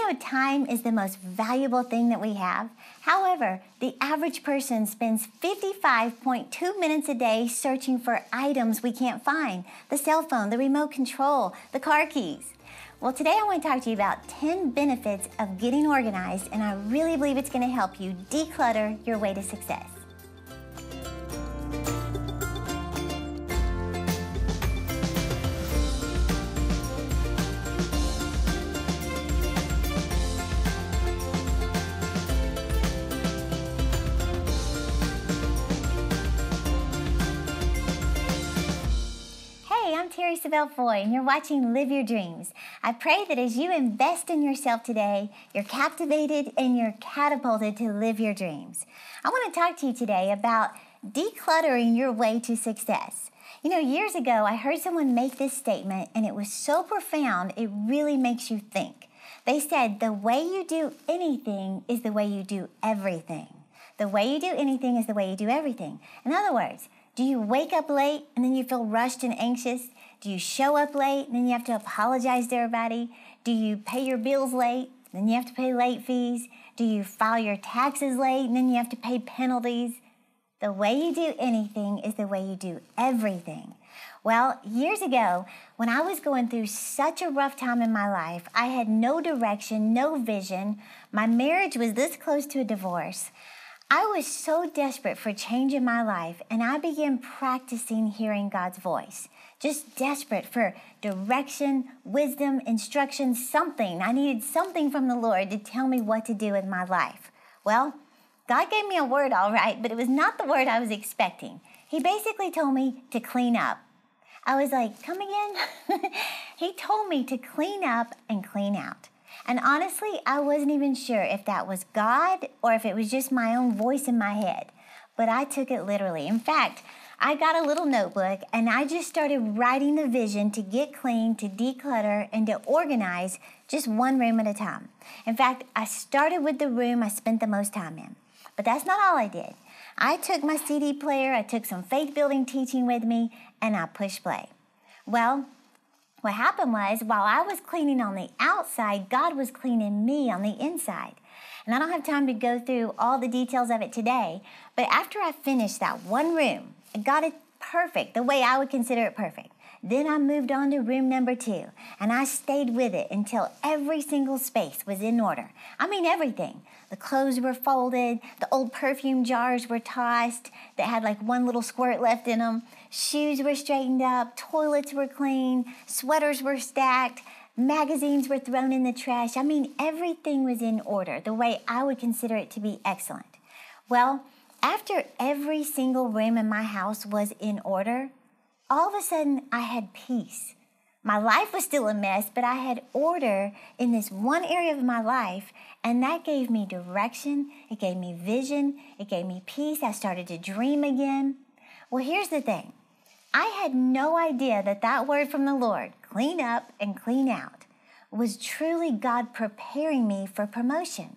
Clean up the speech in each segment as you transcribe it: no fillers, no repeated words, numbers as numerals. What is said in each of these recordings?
know time is the most valuable thing that we have? However, the average person spends 55.2 minutes a day searching for items we can't find. The cell phone, the remote control, the car keys. Well, today I want to talk to you about 10 benefits of getting organized, and I really believe it's going to help you declutter your way to success. I'm Terri Savelle, and you're watching Live Your Dreams. I pray that as you invest in yourself today, you're captivated and you're catapulted to live your dreams. I want to talk to you today about decluttering your way to success. You know, years ago, I heard someone make this statement, and it was so profound, it really makes you think. They said, the way you do anything is the way you do everything. The way you do anything is the way you do everything. In other words, do you wake up late and then you feel rushed and anxious? Do you show up late and then you have to apologize to everybody? Do you pay your bills late and then you have to pay late fees? Do you file your taxes late and then you have to pay penalties? The way you do anything is the way you do everything. Well, years ago, when I was going through such a rough time in my life, I had no direction, no vision. My marriage was this close to a divorce. I was so desperate for change in my life, and I began practicing hearing God's voice. Just desperate for direction, wisdom, instruction, something. I needed something from the Lord to tell me what to do with my life. Well, God gave me a word, all right, but it was not the word I was expecting. He basically told me to clean up. I was like, come again? He told me to clean up and clean out. And honestly, I wasn't even sure if that was God or if it was just my own voice in my head. But I took it literally. In fact, I got a little notebook and I just started writing the vision to get clean, to declutter, and to organize just one room at a time. In fact, I started with the room I spent the most time in. But that's not all I did. I took my CD player, I took some faith-building teaching with me, and I pushed play. Well, what happened was, while I was cleaning on the outside, God was cleaning me on the inside. And I don't have time to go through all the details of it today, but after I finished that one room, I got it perfect, the way I would consider it perfect. Then I moved on to room number 2, and I stayed with it until every single space was in order. I mean everything. The clothes were folded, the old perfume jars were tossed that had like one little squirt left in them, shoes were straightened up, toilets were clean, sweaters were stacked, magazines were thrown in the trash. I mean, everything was in order, the way I would consider it to be excellent. Well, after every single room in my house was in order, all of a sudden I had peace. My life was still a mess, but I had order in this one area of my life, and that gave me direction, it gave me vision, it gave me peace. I started to dream again. Well, here's the thing. I had no idea that that word from the Lord, clean up and clean out, was truly God preparing me for promotion.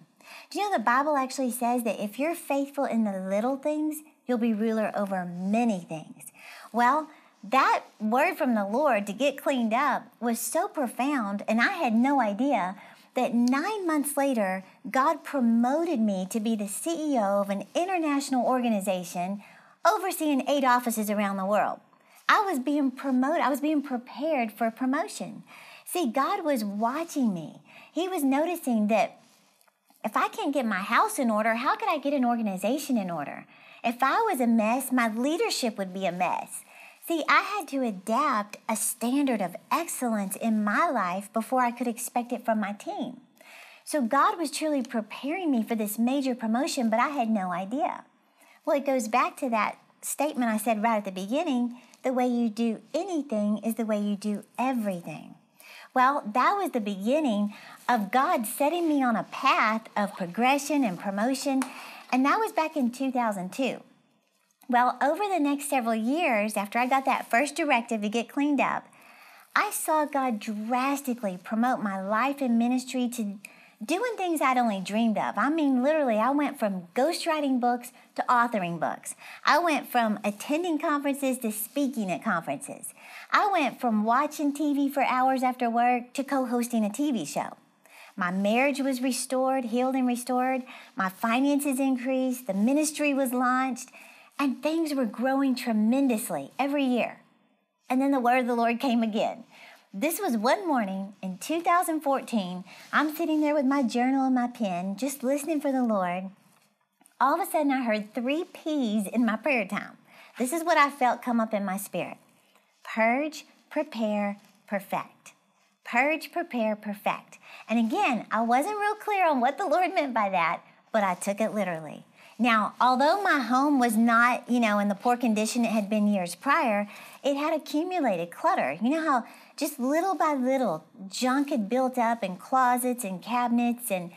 Do you know the Bible actually says that if you're faithful in the little things, you'll be ruler over many things? Well, that word from the Lord to get cleaned up was so profound, and I had no idea that 9 months later, God promoted me to be the CEO of an international organization overseeing 8 offices around the world. I was being promoted. I was being prepared for promotion. See, God was watching me. He was noticing that if I can't get my house in order, how could I get an organization in order? If I was a mess, my leadership would be a mess. See, I had to adapt a standard of excellence in my life before I could expect it from my team. So God was truly preparing me for this major promotion, but I had no idea. Well, it goes back to that statement I said right at the beginning, the way you do anything is the way you do everything. Well, that was the beginning of God setting me on a path of progression and promotion, and that was back in 2002. Well, over the next several years, after I got that first directive to get cleaned up, I saw God drastically promote my life and ministry to doing things I'd only dreamed of. I mean, literally, I went from ghostwriting books to authoring books. I went from attending conferences to speaking at conferences. I went from watching TV for hours after work to co-hosting a TV show. My marriage was restored, healed and restored. My finances increased. The ministry was launched. And things were growing tremendously every year. And then the word of the Lord came again. This was one morning in 2014. I'm sitting there with my journal and my pen, just listening for the Lord. All of a sudden, I heard 3 P's in my prayer time. This is what I felt come up in my spirit. Purge, prepare, perfect. Purge, prepare, perfect. And again, I wasn't real clear on what the Lord meant by that, but I took it literally. Now, although my home was not, in the poor condition it had been years prior, it had accumulated clutter. You know how just little by little junk had built up in closets and cabinets and,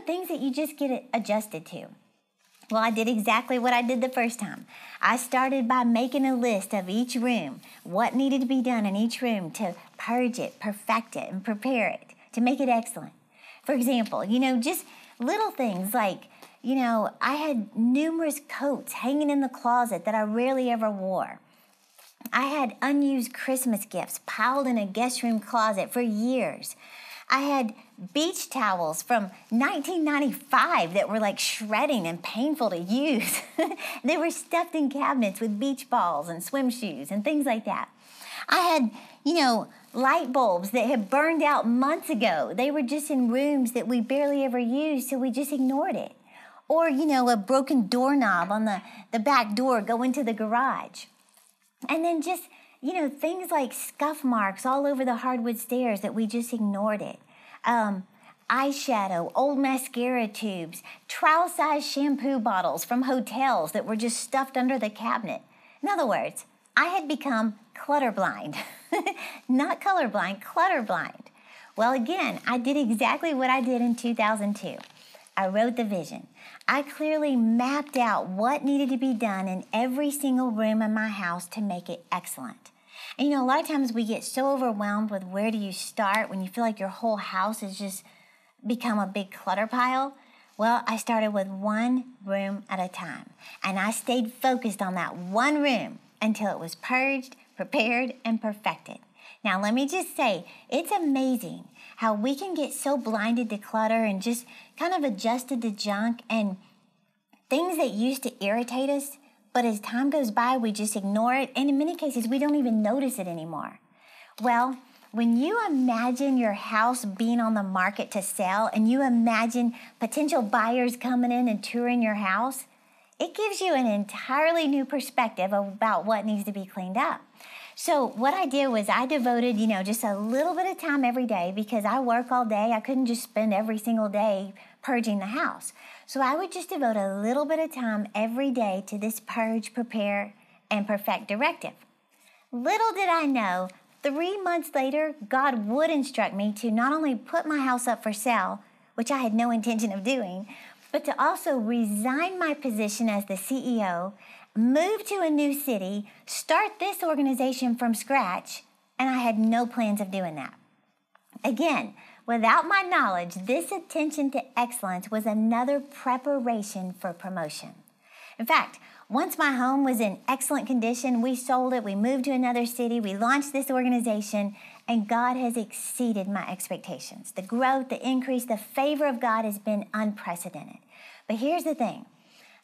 things that you just get adjusted to. Well, I did exactly what I did the first time. I started by making a list of each room, what needed to be done in each room to purge it, perfect it, and prepare it, to make it excellent. For example, just little things like, I had numerous coats hanging in the closet that I rarely ever wore. I had unused Christmas gifts piled in a guest room closet for years. I had beach towels from 1995 that were like shredding and painful to use. They were stuffed in cabinets with beach balls and swim shoes and things like that. I had, light bulbs that had burned out months ago. They were just in rooms that we barely ever used, so we just ignored it. Or, a broken doorknob on the back door going to the garage. And then just, things like scuff marks all over the hardwood stairs that we just ignored it. Eyeshadow, old mascara tubes, trial-size shampoo bottles from hotels that were just stuffed under the cabinet. In other words, I had become clutter blind. Not colorblind, clutter blind. Well, again, I did exactly what I did in 2002. I wrote the vision. I clearly mapped out what needed to be done in every single room in my house to make it excellent. And a lot of times we get so overwhelmed with where do you start when you feel like your whole house has just become a big clutter pile. Well, I started with one room at a time. And I stayed focused on that one room until it was purged, prepared, and perfected. Now, let me just say, it's amazing how we can get so blinded to clutter and just kind of adjusted to junk and things that used to irritate us, but as time goes by, we just ignore it, and in many cases, we don't even notice it anymore. Well, when you imagine your house being on the market to sell and you imagine potential buyers coming in and touring your house, it gives you an entirely new perspective about what needs to be cleaned up. So what I did was I devoted, just a little bit of time every day because I work all day. I couldn't just spend every single day purging the house. So I would just devote a little bit of time every day to this purge, prepare, and perfect directive. Little did I know, 3 months later, God would instruct me to not only put my house up for sale, which I had no intention of doing, but to also resign my position as the CEO, move to a new city, start this organization from scratch, and I had no plans of doing that. Again, without my knowledge, this attention to excellence was another preparation for promotion. In fact, once my home was in excellent condition, we sold it, we moved to another city, we launched this organization, and God has exceeded my expectations. The growth, the increase, the favor of God has been unprecedented. But here's the thing.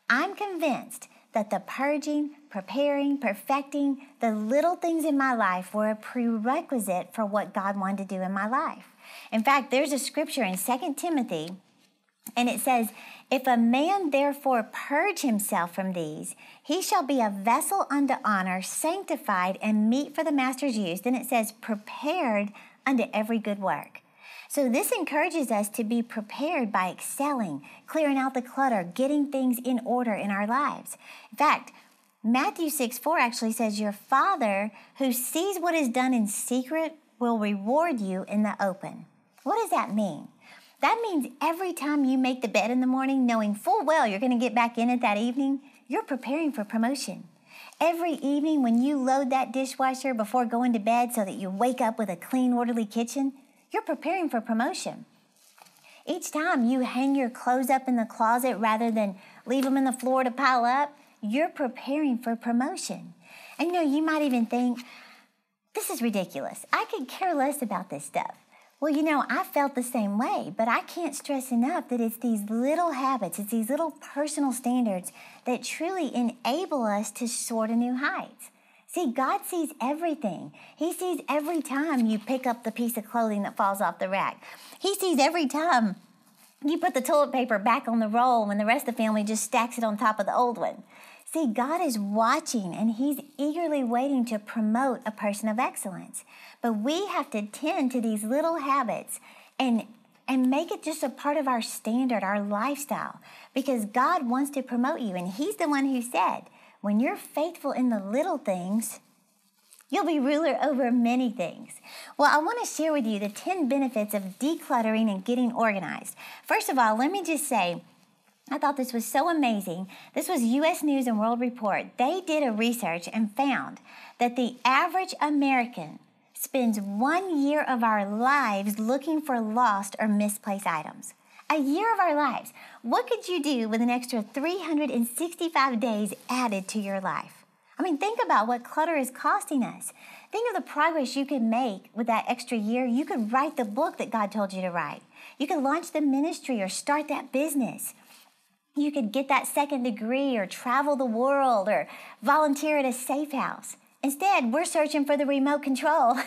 I'm convinced that the purging, preparing, perfecting, the little things in my life were a prerequisite for what God wanted to do in my life. In fact, there's a scripture in 2 Timothy, and it says, "If a man therefore purge himself from these, he shall be a vessel unto honor, sanctified and meet for the master's use." Then it says, "prepared unto every good work." So this encourages us to be prepared by excelling, clearing out the clutter, getting things in order in our lives. In fact, Matthew 6:4 actually says, "Your Father who sees what is done in secret will reward you in the open." What does that mean? That means every time you make the bed in the morning, knowing full well you're going to get back in it that evening, you're preparing for promotion. Every evening when you load that dishwasher before going to bed so that you wake up with a clean, orderly kitchen, you're preparing for promotion. Each time you hang your clothes up in the closet rather than leave them in the floor to pile up, you're preparing for promotion. And you might even think, this is ridiculous. I could care less about this stuff. Well, I felt the same way, but I can't stress enough that it's these little habits, it's these little personal standards that truly enable us to soar to new heights. See, God sees everything. He sees every time you pick up the piece of clothing that falls off the rack. He sees every time you put the toilet paper back on the roll when the rest of the family just stacks it on top of the old one. See, God is watching, and He's eagerly waiting to promote a person of excellence. But we have to tend to these little habits and make it just a part of our standard, our lifestyle, because God wants to promote you. And He's the one who said, when you're faithful in the little things, you'll be ruler over many things. Well, I want to share with you the 10 benefits of decluttering and getting organized. First of all, let me just say, I thought this was so amazing. This was U.S. News and World Report. They did a research and found that the average American spends 1 year of our lives looking for lost or misplaced items. A year of our lives. What could you do with an extra 365 days added to your life? I mean, think about what clutter is costing us. Think of the progress you could make with that extra year. You could write the book that God told you to write. You could launch the ministry or start that business. You could get that second degree or travel the world or volunteer at a safe house. Instead, we're searching for the remote control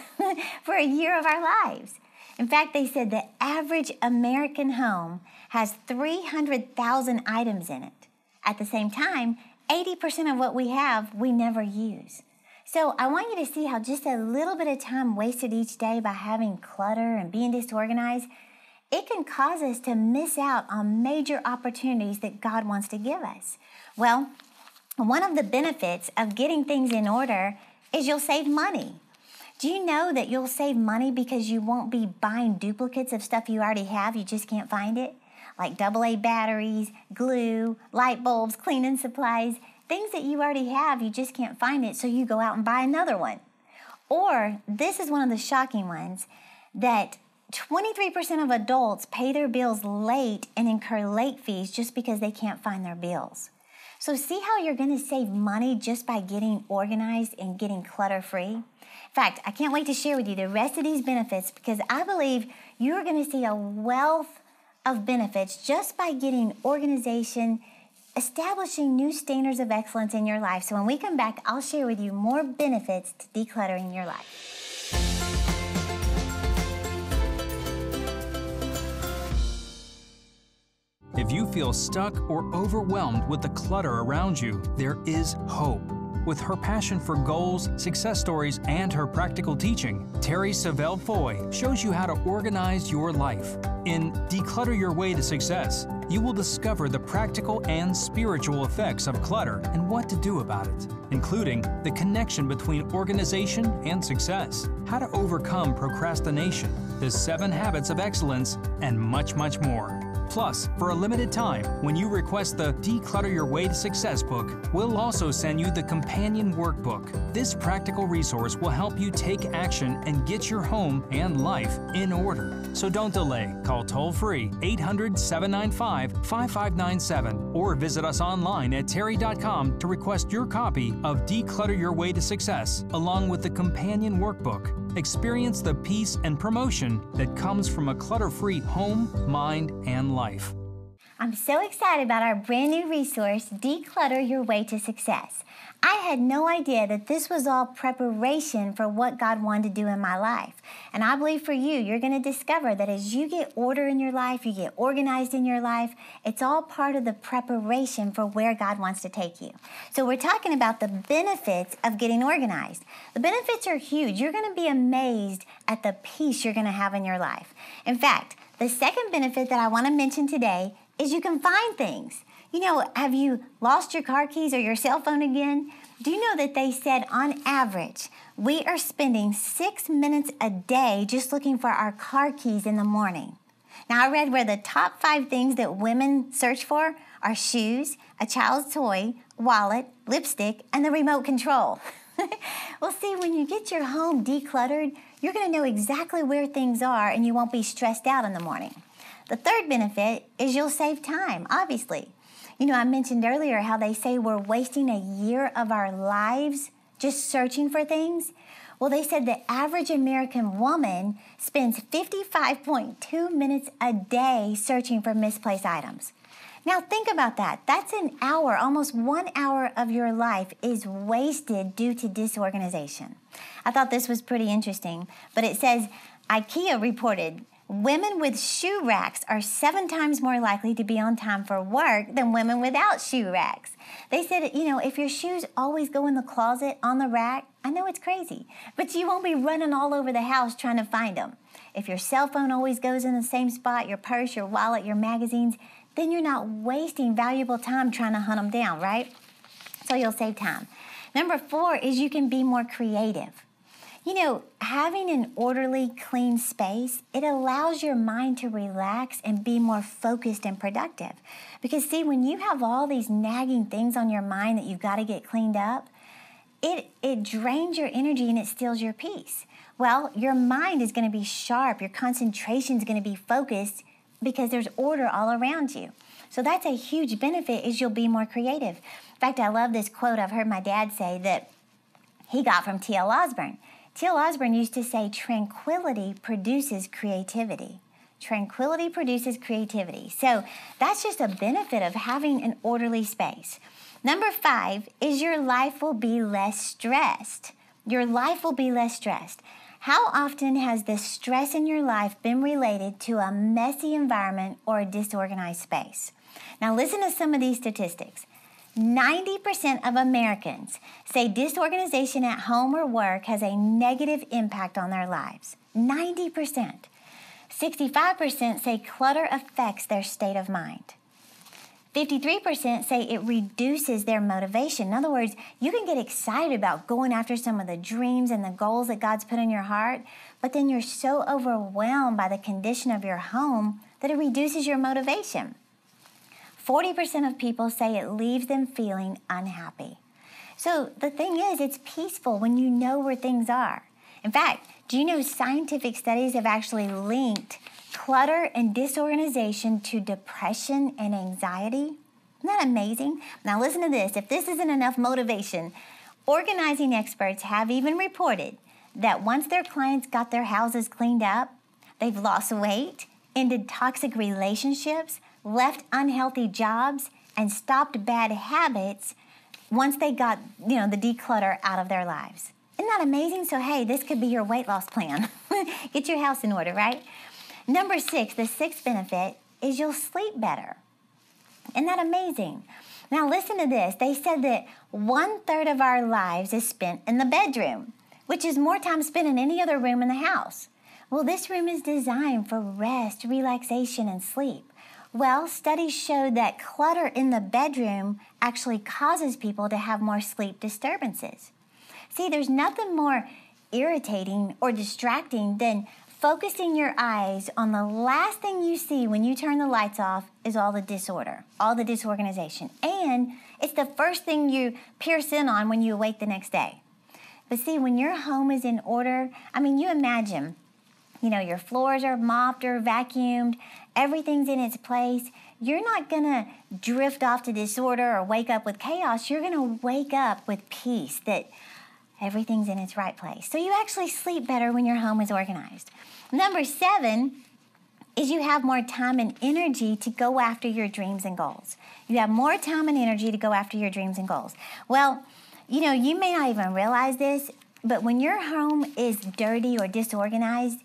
for a year of our lives. In fact, they said the average American home has 300,000 items in it. At the same time, 80% of what we have, we never use. So I want you to see how just a little bit of time wasted each day by having clutter and being disorganized, it can cause us to miss out on major opportunities that God wants to give us. Well, one of the benefits of getting things in order is you'll save money. Do you know that you'll save money because you won't be buying duplicates of stuff you already have, you just can't find it? Like AA batteries, glue, light bulbs, cleaning supplies, things that you already have, you just can't find it, so you go out and buy another one. Or, this is one of the shocking ones, that 23% of adults pay their bills late and incur late fees just because they can't find their bills. So see how you're going to save money just by getting organized and getting clutter-free? In fact, I can't wait to share with you the rest of these benefits because I believe you're going to see a wealth of benefits just by getting organization, establishing new standards of excellence in your life. So when we come back, I'll share with you more benefits to decluttering your life. If you feel stuck or overwhelmed with the clutter around you, there is hope. With her passion for goals, success stories, and her practical teaching, Terri Savelle Foy shows you how to organize your life. In Declutter Your Way to Success, you will discover the practical and spiritual effects of clutter and what to do about it, including the connection between organization and success, how to overcome procrastination, the 7 habits of excellence, and much, much more. Plus, for a limited time, when you request the Declutter Your Way to Success book, we'll also send you the companion workbook. This practical resource will help you take action and get your home and life in order. So don't delay. Call toll-free 800-795-5597 or visit us online at terri.com to request your copy of Declutter Your Way to Success, along with the companion workbook. Experience the peace and promotion that comes from a clutter-free home, mind, and life. I'm so excited about our brand new resource, Declutter Your Way to Success. I had no idea that this was all preparation for what God wanted to do in my life. And I believe for you, you're going to discover that as you get order in your life, you get organized in your life, it's all part of the preparation for where God wants to take you. So we're talking about the benefits of getting organized. The benefits are huge. You're going to be amazed at the peace you're going to have in your life. In fact, the second benefit that I want to mention today is you can find things. You know, have you lost your car keys or your cell phone again? Do you know that they said on average, we are spending 6 minutes a day just looking for our car keys in the morning? Now, I read where the top 5 things that women search for are shoes, a child's toy, wallet, lipstick, and the remote control. Well, see, when you get your home decluttered, you're going to know exactly where things are and you won't be stressed out in the morning. The third benefit is you'll save time, obviously. You know, I mentioned earlier how they say we're wasting a year of our lives just searching for things. Well, they said the average American woman spends 55.2 minutes a day searching for misplaced items. Now think about that. That's an hour, almost 1 hour of your life is wasted due to disorganization. I thought this was pretty interesting, but it says IKEA reported women with shoe racks are 7 times more likely to be on time for work than women without shoe racks. They said, if your shoes always go in the closet on the rack, I know it's crazy, but you won't be running all over the house trying to find them. If your cell phone always goes in the same spot, your purse, your wallet, your magazines, then you're not wasting valuable time trying to hunt them down, right? So you'll save time. Number 4 is you can be more creative. Having an orderly, clean space, it allows your mind to relax and be more focused and productive. Because see, when you have all these nagging things on your mind that you've got to get cleaned up, it drains your energy and it steals your peace. Well, your mind is going to be sharp, your concentration is going to be focused because there's order all around you. So that's a huge benefit is you'll be more creative. In fact, I love this quote I've heard my dad say that he got from T.L. Osborne. T.L. Osborne used to say, tranquility produces creativity. Tranquility produces creativity. So that's just a benefit of having an orderly space. Number 5 is your life will be less stressed. Your life will be less stressed. How often has the stress in your life been related to a messy environment or a disorganized space? Now listen to some of these statistics. 90% of Americans say disorganization at home or work has a negative impact on their lives. 90%. 65% say clutter affects their state of mind. 53% say it reduces their motivation. In other words, you can get excited about going after some of the dreams and the goals that God's put in your heart, but then you're so overwhelmed by the condition of your home that it reduces your motivation. 40% of people say it leaves them feeling unhappy. So the thing is, it's peaceful when you know where things are. In fact, do you know scientific studies have actually linked clutter and disorganization to depression and anxiety? Isn't that amazing? Now listen to this. If this isn't enough motivation, organizing experts have even reported that once their clients got their houses cleaned up, they've lost weight, ended toxic relationships, left unhealthy jobs, and stopped bad habits once they got, the declutter out of their lives. Isn't that amazing? So, hey, this could be your weight loss plan. Get your house in order, right? Number 6, the 6th benefit is you'll sleep better. Isn't that amazing? Now, listen to this. They said that 1/3 of our lives is spent in the bedroom, which is more time spent in any other room in the house. Well, this room is designed for rest, relaxation, and sleep. Well, studies showed that clutter in the bedroom actually causes people to have more sleep disturbances. See, there's nothing more irritating or distracting than focusing your eyes on the last thing you see when you turn the lights off is all the disorder, all the disorganization. And it's the first thing you pierce in on when you awake the next day. But see, when your home is in order, you imagine, your floors are mopped or vacuumed, everything's in its place. You're not going to drift off to disorder or wake up with chaos. You're going to wake up with peace, that everything's in its right place. So you actually sleep better when your home is organized. Number 7 is you have more time and energy to go after your dreams and goals. You have more time and energy to go after your dreams and goals. Well, you may not even realize this, but when your home is dirty or disorganized,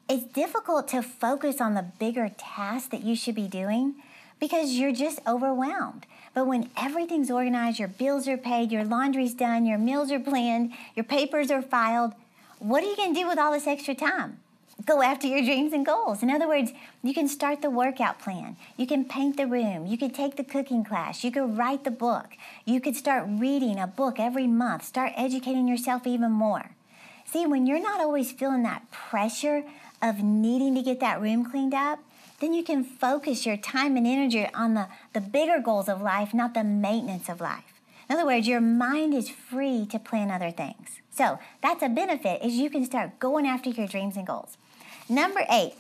it's difficult to focus on the bigger tasks that you should be doing because you're just overwhelmed. But when everything's organized, your bills are paid, your laundry's done, your meals are planned, your papers are filed, what are you going to do with all this extra time? Go after your dreams and goals. In other words, you can start the workout plan. You can paint the room. You could take the cooking class. You could write the book. You could start reading a book every month. Start educating yourself even more. See, when you're not always feeling that pressure of needing to get that room cleaned up, then you can focus your time and energy on the bigger goals of life, not the maintenance of life. In other words, your mind is free to plan other things. So that's a benefit, is you can start going after your dreams and goals. Number 8,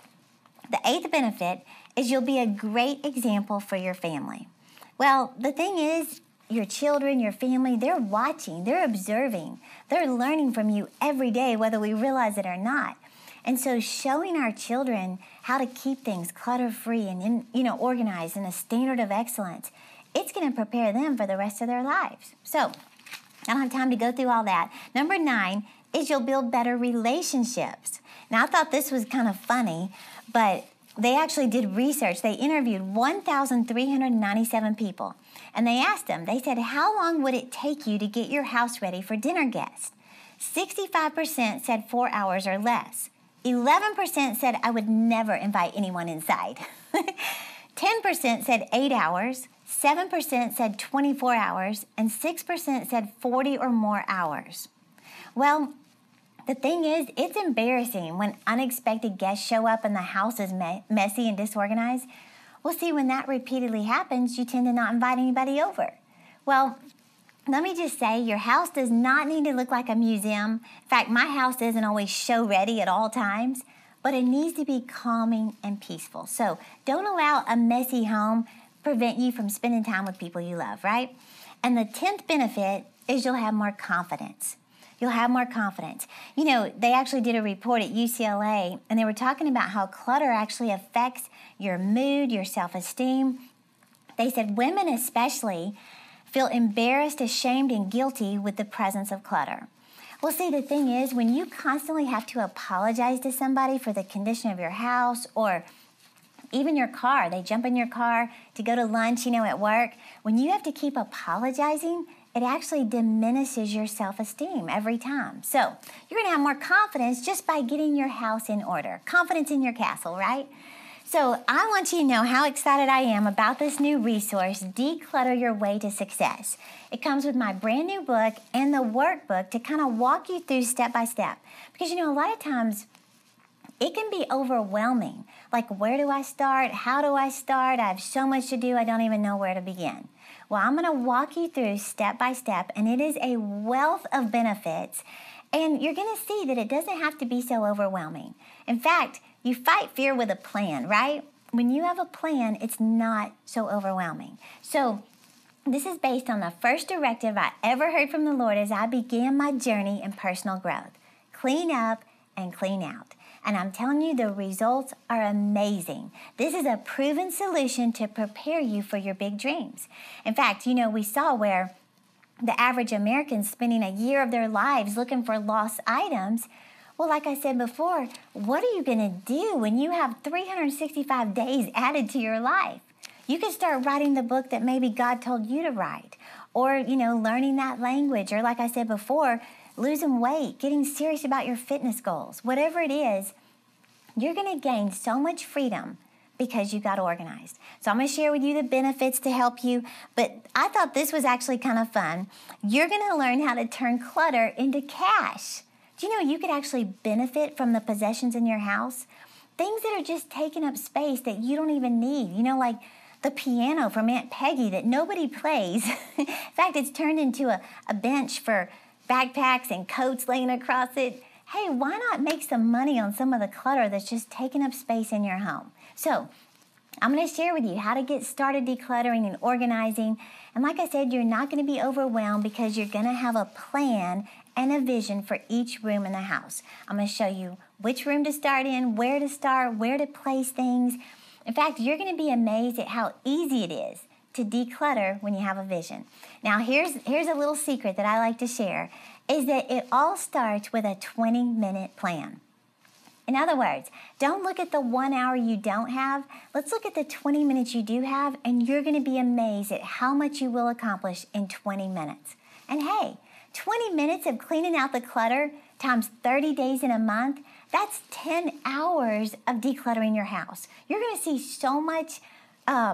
the 8th benefit is you'll be a great example for your family. Well, the thing is, your children, your family, they're watching, they're observing, they're learning from you every day, whether we realize it or not. And so showing our children how to keep things clutter-free and organized in a standard of excellence, it's going to prepare them for the rest of their lives. So I don't have time to go through all that. Number 9 is you'll build better relationships. Now, I thought this was kind of funny, but they actually did research. They interviewed 1,397 people, and they asked them, they said, how long would it take you to get your house ready for dinner guests? 65% said 4 hours or less. 11% said, I would never invite anyone inside. 10% said 8 hours. 7% said 24 hours, and 6% said 40 or more hours. Well, the thing is, it's embarrassing when unexpected guests show up and the house is messy and disorganized. Well, see, when that repeatedly happens, you tend to not invite anybody over. Well, let me just say, your house does not need to look like a museum. In fact, my house isn't always show ready at all times, but it needs to be calming and peaceful. So don't allow a messy home prevent you from spending time with people you love, right? And the 10th benefit is you'll have more confidence. You'll have more confidence. They actually did a report at UCLA, and they were talking about how clutter actually affects your mood, your self-esteem. They said women especially feel embarrassed, ashamed, and guilty with the presence of clutter. Well, see, the thing is, when you constantly have to apologize to somebody for the condition of your house or even your car, they jump in your car to go to lunch, at work. When you have to keep apologizing, it actually diminishes your self-esteem every time. So you're going to have more confidence just by getting your house in order. Confidence in your castle, right? So I want you to know how excited I am about this new resource, Declutter Your Way to Success. It comes with my brand new book and the workbook to kind of walk you through step by step. Because, a lot of times it can be overwhelming. Like, where do I start? How do I start? I have so much to do, I don't even know where to begin. Well, I'm going to walk you through step by step, and it is a wealth of benefits. And you're going to see that it doesn't have to be so overwhelming. In fact, you fight fear with a plan, right? When you have a plan, it's not so overwhelming. So this is based on the first directive I ever heard from the Lord as I began my journey in personal growth. Clean up and clean out. And I'm telling you, the results are amazing. This is a proven solution to prepare you for your big dreams. In fact, we saw where the average American's spending a year of their lives looking for lost items. Well, like I said before, what are you going to do when you have 365 days added to your life? You can start writing the book that maybe God told you to write, or, learning that language, or like I said before, losing weight, getting serious about your fitness goals. Whatever it is, you're going to gain so much freedom because you got organized. So I'm going to share with you the benefits to help you, but I thought this was actually kind of fun. You're going to learn how to turn clutter into cash. Do you know you could actually benefit from the possessions in your house? Things that are just taking up space that you don't even need. Like the piano from Aunt Peggy that nobody plays. In fact, it's turned into a bench for backpacks and coats laying across it. Hey, why not make some money on some of the clutter that's just taking up space in your home? So I'm going to share with you how to get started decluttering and organizing. And like I said, you're not going to be overwhelmed because you're going to have a plan and a vision for each room in the house. I'm going to show you which room to start in, where to start, where to place things. In fact, you're going to be amazed at how easy it is to declutter when you have a vision. Now, here's a little secret that I like to share, is that it all starts with a 20-minute plan. In other words, don't look at the 1 hour you don't have. Let's look at the 20 minutes you do have, and you're going to be amazed at how much you will accomplish in 20 minutes. And hey, 20 minutes of cleaning out the clutter times 30 days in a month, that's 10 hours of decluttering your house. You're going to see so much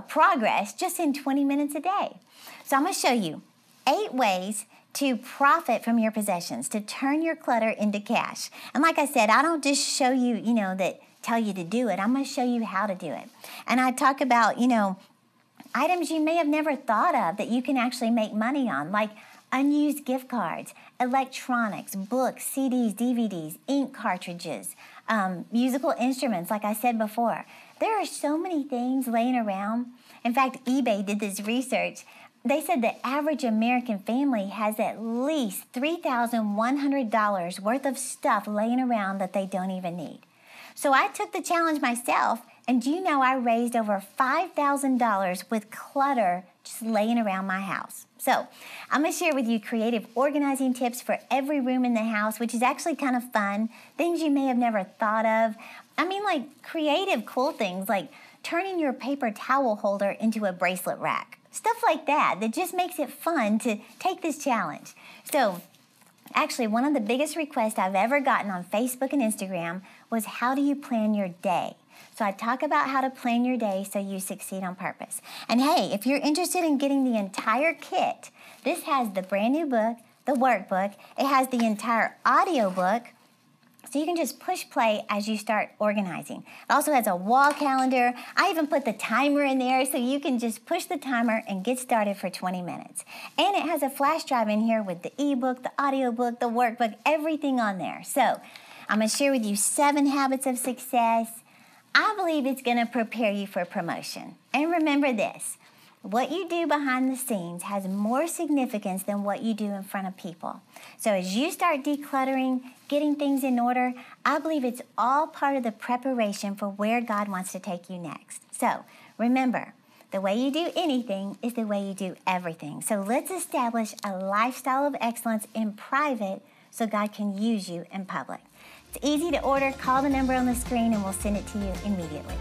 progress just in 20 minutes a day. So I'm going to show you 8 ways to profit from your possessions, to turn your clutter into cash. And like I said, I don't just show you, that tell you to do it. I'm going to show you how to do it. And I talk about, items you may have never thought of that you can actually make money on, like unused gift cards, electronics, books, CDs, DVDs, ink cartridges, musical instruments, like I said before. There are so many things laying around. In fact, eBay did this research. They said the average American family has at least $3,100 worth of stuff laying around that they don't even need. So I took the challenge myself, and I raised over $5,000 with clutter just laying around my house. So I'm going to share with you creative organizing tips for every room in the house, which is actually kind of fun, things you may have never thought of. Like creative, cool things like turning your paper towel holder into a bracelet rack. Stuff like that just makes it fun to take this challenge. So actually, one of the biggest requests I've ever gotten on Facebook and Instagram was, how do you plan your day? So I talk about how to plan your day so you succeed on purpose. And hey, if you're interested in getting the entire kit, this has the brand new book, the workbook. It has the entire audio book, so you can just push play as you start organizing. It also has a wall calendar. I even put the timer in there so you can just push the timer and get started for 20 minutes. And it has a flash drive in here with the ebook, the audiobook, the workbook, everything on there. So I'm going to share with you 7 habits of success. I believe it's going to prepare you for promotion. And remember this, what you do behind the scenes has more significance than what you do in front of people. So as you start decluttering, getting things in order, I believe it's all part of the preparation for where God wants to take you next. So remember, the way you do anything is the way you do everything. So let's establish a lifestyle of excellence in private so God can use you in public. It's easy to order. Call the number on the screen and we'll send it to you immediately.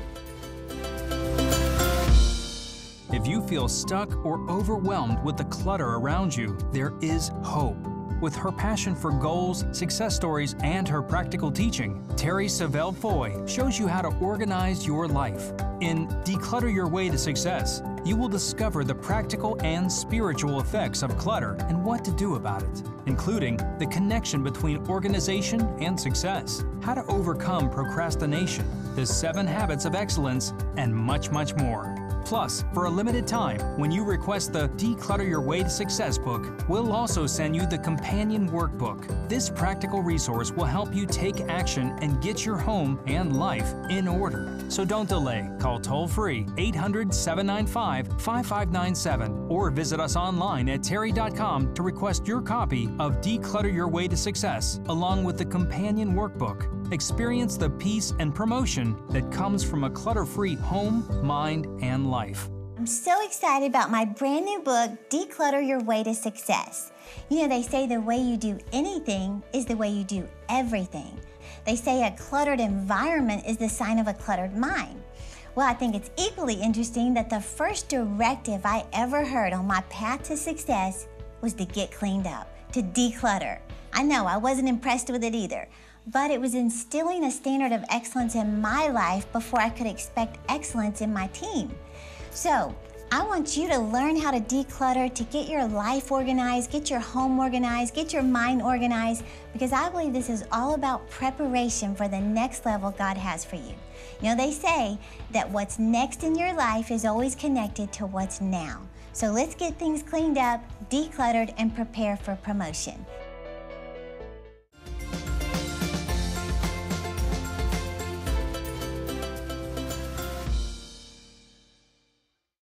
If you feel stuck or overwhelmed with the clutter around you, there is hope. With her passion for goals, success stories, and her practical teaching, Terri Savelle Foy shows you how to organize your life. In Declutter Your Way to Success, you will discover the practical and spiritual effects of clutter and what to do about it, including the connection between organization and success, how to overcome procrastination, the 7 habits of excellence, and much, much more. Plus, for a limited time, when you request the Declutter Your Way to Success book, we'll also send you the companion workbook. This practical resource will help you take action and get your home and life in order. So don't delay. Call toll-free 800-795-5597 or visit us online at terri.com to request your copy of Declutter Your Way to Success, along with the companion workbook. Experience the peace and promotion that comes from a clutter-free home, mind, and life. I'm so excited about my brand new book, Declutter Your Way to Success. They say the way you do anything is the way you do everything. They say a cluttered environment is the sign of a cluttered mind. Well, I think it's equally interesting that the first directive I ever heard on my path to success was to get cleaned up, to declutter. I know, I wasn't impressed with it either. But it was instilling a standard of excellence in my life before I could expect excellence in my team. So I want you to learn how to declutter, to get your life organized, get your home organized, get your mind organized, because I believe this is all about preparation for the next level God has for you. They say that what's next in your life is always connected to what's now. So let's get things cleaned up, decluttered, and prepare for promotion.